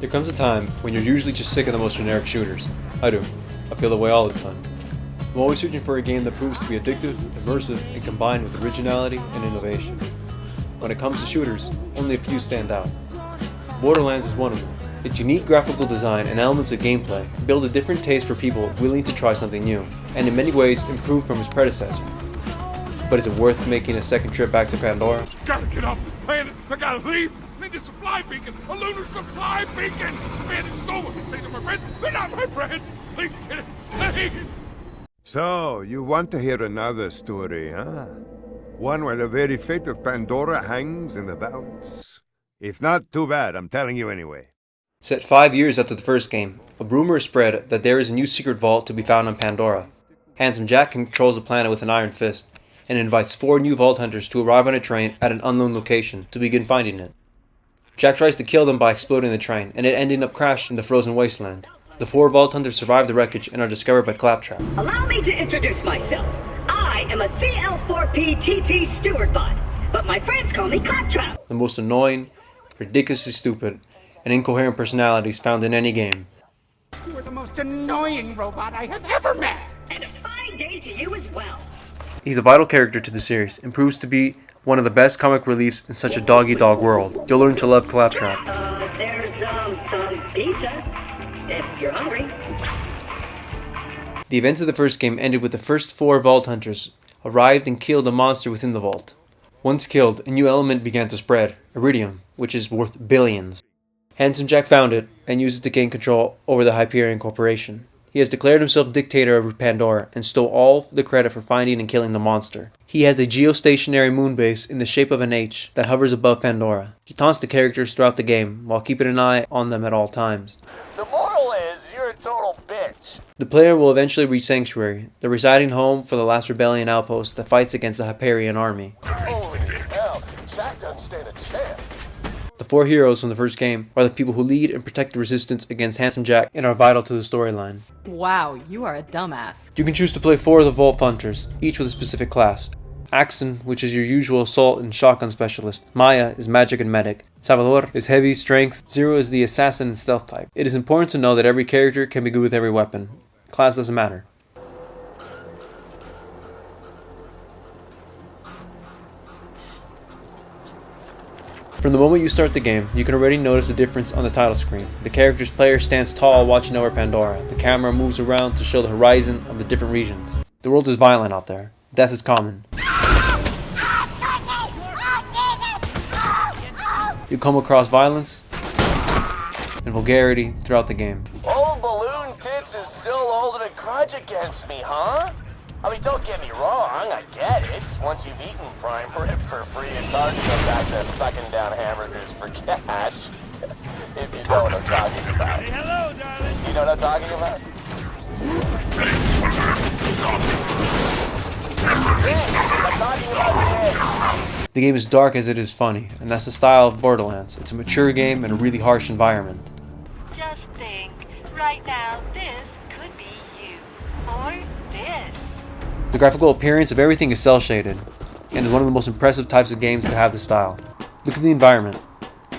There comes a time when you're usually just sick of the most generic shooters. I do. I feel the way all the time. I'm always searching for a game that proves to be addictive, immersive, and combined with originality and innovation. When it comes to shooters, only a few stand out. Borderlands is one of them. Its unique graphical design and elements of gameplay build a different taste for people willing to try something new, and in many ways improved from its predecessor. But is it worth making a second trip back to Pandora? Gotta get off this planet! I gotta leave! Need a supply beacon! A lunar supply beacon! Man, it's stolen! I say to my friends, they're not my friends! Please get it! Please! So, you want to hear another story, huh? One where the very fate of Pandora hangs in the balance? If not, too bad, I'm telling you anyway. Set 5 years after the first game, a rumor is spread that there is a new secret vault to be found on Pandora. Handsome Jack controls the planet with an iron fist, and invites 4 new vault hunters to arrive on a train at an unknown location to begin finding it. Jack tries to kill them by exploding the train, and it ending up crashing in the frozen wasteland. The 4 vault hunters survive the wreckage and are discovered by Claptrap. Allow me to introduce myself. I am a CL4P TP steward bot, but my friends call me Claptrap. The most annoying, ridiculously stupid, and incoherent personalities found in any game. You are the most annoying robot I have ever met! And a fine day to you as well. He's a vital character to the series, and proves to be one of the best comic reliefs in such a dog-eat-dog world. You'll learn to love Claptrap. There's some pizza, if you're hungry. The events of the first game ended with the first 4 vault hunters arrived and killed a monster within the vault. Once killed, a new element began to spread, iridium, which is worth billions. Handsome Jack found it, and used it to gain control over the Hyperion Corporation. He has declared himself dictator over Pandora, and stole all the credit for finding and killing the monster. He has a geostationary moon base in the shape of an H that hovers above Pandora. He taunts the characters throughout the game, while keeping an eye on them at all times. The moral is, you're a total bitch. The player will eventually reach Sanctuary, the residing home for the last rebellion outpost that fights against the Hyperion army. Holy hell, Jack doesn't stand a chance. The 4 heroes from the first game are the people who lead and protect the resistance against Handsome Jack and are vital to the storyline. Wow, you are a dumbass. You can choose to play 4 of the Vault Hunters, each with a specific class. Axon, which is your usual assault and shotgun specialist. Maya is magic and medic. Salvador is heavy strength. Zero is the assassin and stealth type. It is important to know that every character can be good with every weapon. Class doesn't matter. From the moment you start the game, you can already notice the difference on the title screen. The character's player stands tall watching over Pandora. The camera moves around to show the horizon of the different regions. The world is violent out there. Death is common. You come across violence and vulgarity throughout the game. Old Balloon Tits is still holding a grudge against me, huh? I mean, don't get me wrong, I get it. Once you've eaten prime rib for free, it's hard to go back to sucking down hamburgers for cash. If you know what I'm talking about. Hey, hello, darling! You know what I'm talking about? Yes, I'm talking about this. The game is dark as it is funny, and that's the style of Borderlands. It's a mature game in a really harsh environment. Just think, right now, this could be you. Or this. The graphical appearance of everything is cel-shaded, and is one of the most impressive types of games to have this style. Look at the environment.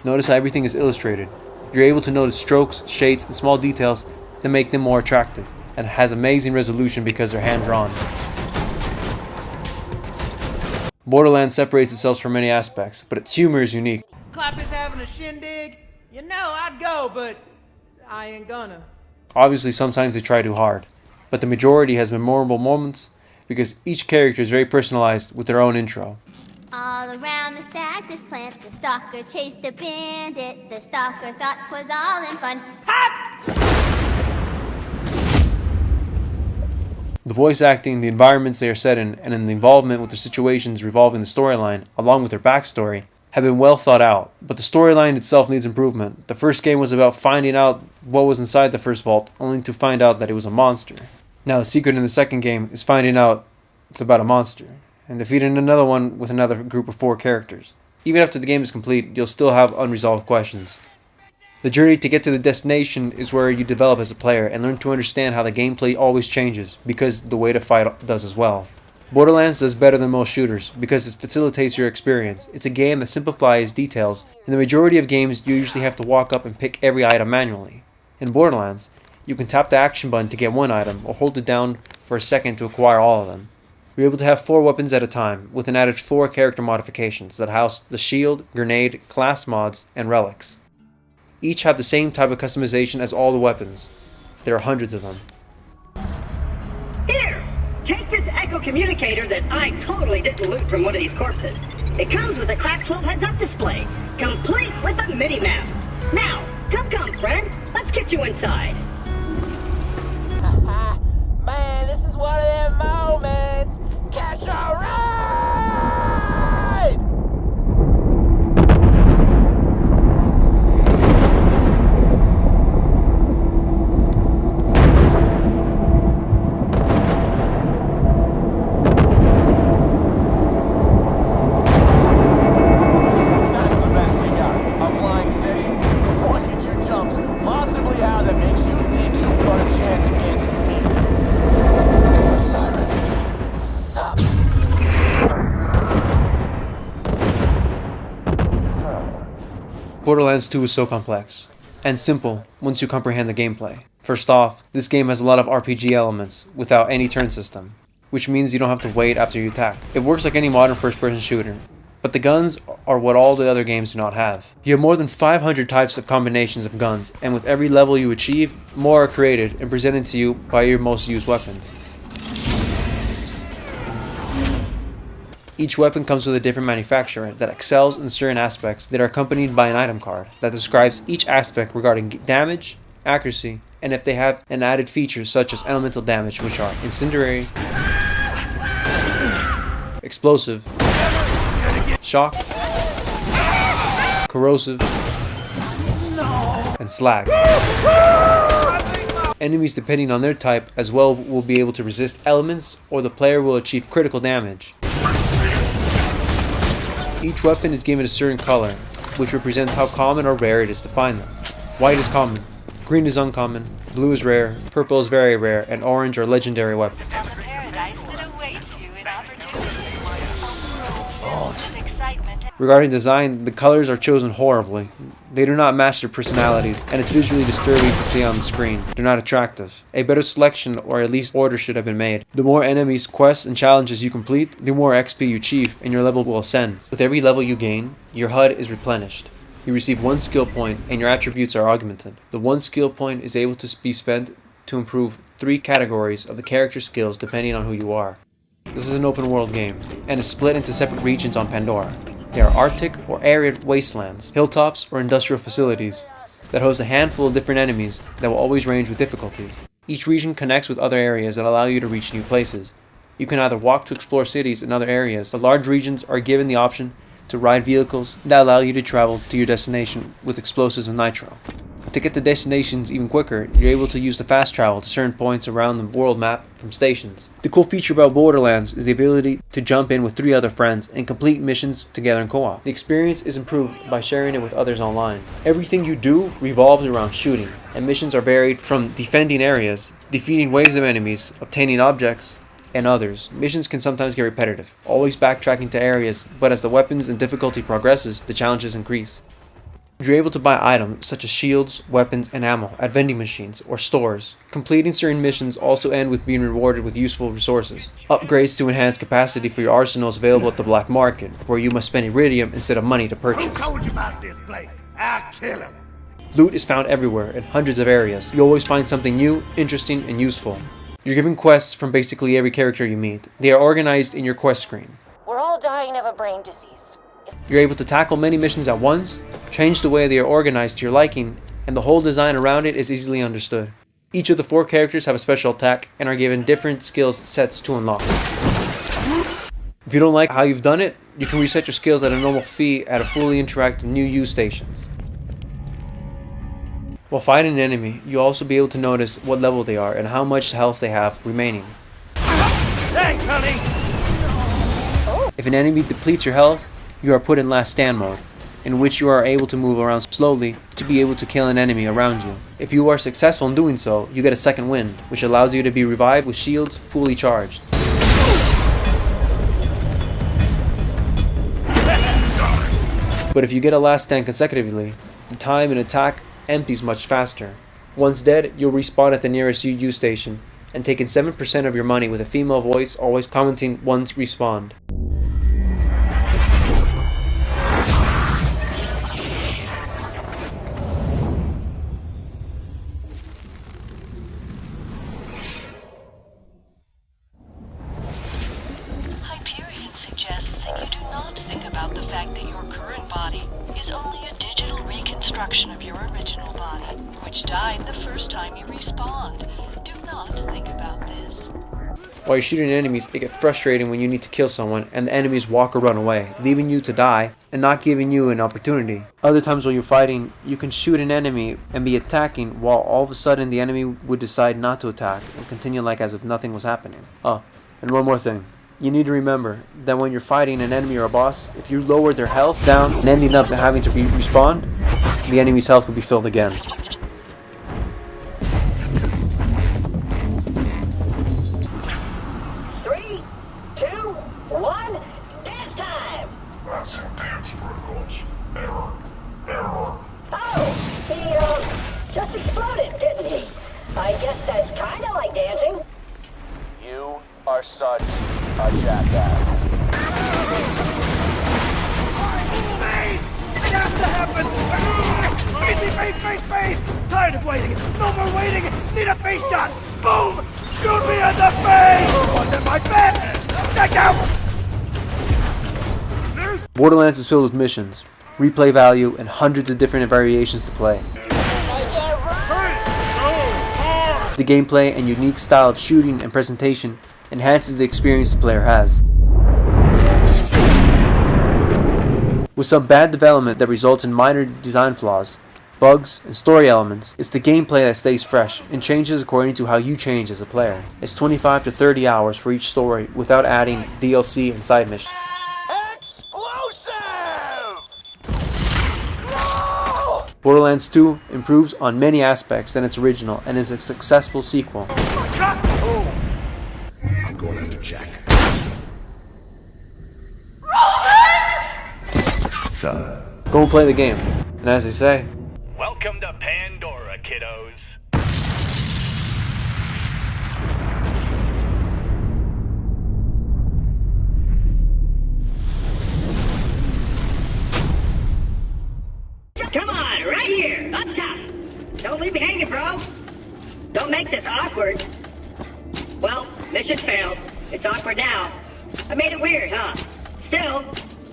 Notice how everything is illustrated. You're able to notice strokes, shades, and small details that make them more attractive, and it has amazing resolution because they're hand-drawn. Borderlands separates itself from many aspects, but its humor is unique. Clap is having a shindig? You know, I'd go, but I ain't gonna. Obviously, sometimes they try too hard, but the majority has memorable moments because each character is very personalized with their own intro. All around the stack, this plant, the stalker chased the bandit. The stalker thought 'twas all in fun. The voice acting, the environments they are set in, and the involvement with the situations revolving the storyline, along with their backstory, have been well thought out, but the storyline itself needs improvement. The first game was about finding out what was inside the first vault, only to find out that it was a monster. Now the secret in the second game is finding out it's about a monster, and defeating another one with another group of 4 characters. Even after the game is complete, you'll still have unresolved questions. The journey to get to the destination is where you develop as a player and learn to understand how the gameplay always changes, because the way to fight does as well. Borderlands does better than most shooters because it facilitates your experience. It's a game that simplifies details. In the majority of games, you usually have to walk up and pick every item manually. In Borderlands, you can tap the action button to get one item or hold it down for a second to acquire all of them. You're able to have 4 weapons at a time, with an added 4 character modifications that house the shield, grenade, class mods, and relics. Each have the same type of customization as all the weapons. There are hundreds of them. Here! Take this Echo communicator that I totally didn't loot from one of these corpses. It comes with a Class 12 heads-up display, complete with a mini-map. Now, come, friend. Let's get you inside. Man, this is one of them moments. Catch a ride! That's the best you got. A flying city? What could you jumps possibly have that makes you think you've got a chance against me? A siren. Sup? Borderlands 2 is so complex and simple once you comprehend the gameplay. First off, this game has a lot of RPG elements without any turn system, which means you don't have to wait after you attack. It works like any modern first-person shooter, but the guns are what all the other games do not have. You have more than 500 types of combinations of guns, and with every level you achieve, more are created and presented to you by your most used weapons. Each weapon comes with a different manufacturer that excels in certain aspects that are accompanied by an item card that describes each aspect regarding damage, accuracy, and if they have an added feature such as elemental damage, which are incendiary, explosive, shock, corrosive, and slag. Enemies, depending on their type as well, will be able to resist elements, or the player will achieve critical damage. Each weapon is given a certain color, which represents how common or rare it is to find them. White is common, green is uncommon, blue is rare, purple is very rare, and orange are legendary weapons. And the paradise that awaits you in opportunity. With excitement. Regarding design, the colors are chosen horribly. They do not match their personalities, and it's visually disturbing to see on the screen. They're not attractive. A better selection, or at least order, should have been made. The more enemies, quests, and challenges you complete, the more XP you achieve, and your level will ascend. With every level you gain, your HUD is replenished. You receive 1 skill point, and your attributes are augmented. The 1 skill point is able to be spent to improve 3 categories of the character skills depending on who you are. This is an open world game, and is split into separate regions on Pandora. They are Arctic or arid wastelands, hilltops, or industrial facilities that host a handful of different enemies that will always range with difficulties. Each region connects with other areas that allow you to reach new places. You can either walk to explore cities and other areas. The large regions are given the option to ride vehicles that allow you to travel to your destination with explosives and nitro. To get to destinations even quicker, you're able to use the fast travel to certain points around the world map from stations. The cool feature about Borderlands is the ability to jump in with 3 other friends and complete missions together in co-op. The experience is improved by sharing it with others online. Everything you do revolves around shooting, and missions are varied from defending areas, defeating waves of enemies, obtaining objects, and others. Missions can sometimes get repetitive, always backtracking to areas, but as the weapons and difficulty progresses, the challenges increase. You're able to buy items such as shields, weapons, and ammo at vending machines or stores. Completing certain missions also end with being rewarded with useful resources. Upgrades to enhance capacity for your arsenal is available at the black market, where you must spend iridium instead of money to purchase. Who told you about this place? I'll kill him. Loot is found everywhere in hundreds of areas. You always find something new, interesting, and useful. You're given quests from basically every character you meet. They are organized in your quest screen. We're all dying of a brain disease. You're able to tackle many missions at once, change the way they are organized to your liking, and the whole design around it is easily understood. Each of the 4 characters have a special attack and are given different skill sets to unlock. If you don't like how you've done it, you can reset your skills at a normal fee at a fully interactive new use stations. While fighting an enemy, you'll also be able to notice what level they are and how much health they have remaining. Thanks, honey. If an enemy depletes your health, you are put in last stand mode, in which you are able to move around slowly to be able to kill an enemy around you. If you are successful in doing so, you get a second wind, which allows you to be revived with shields fully charged. But if you get a last stand consecutively, the time and attack empties much faster. Once dead, you'll respawn at the nearest UU station, and taking 7% of your money with a female voice always commenting once respawned. Hyperion suggests that you do not think about the fact that your current body is only a digital reconstruction of your original body, which died the first time you respawned. Do not think about this. While you're shooting enemies, it gets frustrating when you need to kill someone and the enemies walk or run away, leaving you to die and not giving you an opportunity. Other times while you're fighting, you can shoot an enemy and be attacking while all of a sudden the enemy would decide not to attack and continue like as if nothing was happening. Oh, and one more thing. You need to remember that when you're fighting an enemy or a boss, if you lower their health down and ending up having to respawn, the enemy's health will be filled again. That's intense, Riddles. Error. Oh, he, just exploded, didn't he? I guess that's kinda like dancing. You are such a jackass. It has to happen! Easy, face! Tired of waiting! No more waiting! Need a face shot! Boom! Shoot me in the face! Under my bed! Check out! Borderlands is filled with missions, replay value, and hundreds of different variations to play. The gameplay and unique style of shooting and presentation enhances the experience the player has. With some bad development that results in minor design flaws, bugs, and story elements, it's the gameplay that stays fresh and changes according to how you change as a player. It's 25 to 30 hours for each story without adding DLC and side missions. Borderlands 2 improves on many aspects than its original and is a successful sequel. I'm going after Jack. So, Go and play the game. And as they say, welcome to Pandora, kiddos. Come on, right here, up top. Don't leave me hanging, bro. Don't make this awkward. Well, mission failed. It's awkward now. I made it weird, huh? Still,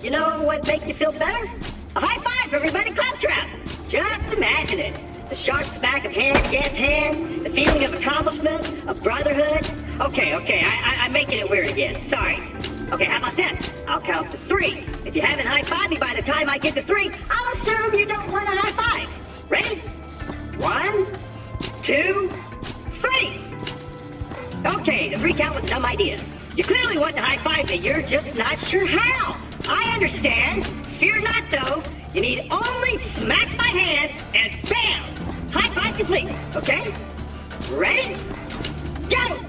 you know what makes you feel better? A high five, everybody, claptrap. Just imagine it. The sharp smack of hand against hand, the feeling of accomplishment, of brotherhood. Okay, I'm making it weird again. Sorry. Okay, how about this? I'll count to 3. If you haven't high-fived me by the time I get to 3, I'll assume you don't want a high five. Ready? 1, 2, 3. Okay, the 3 count was a dumb idea. You clearly want to high-five me, you're just not sure how. I understand. Fear not, though. You need only smack my hand, and bam! High-five complete, okay? Ready? Go!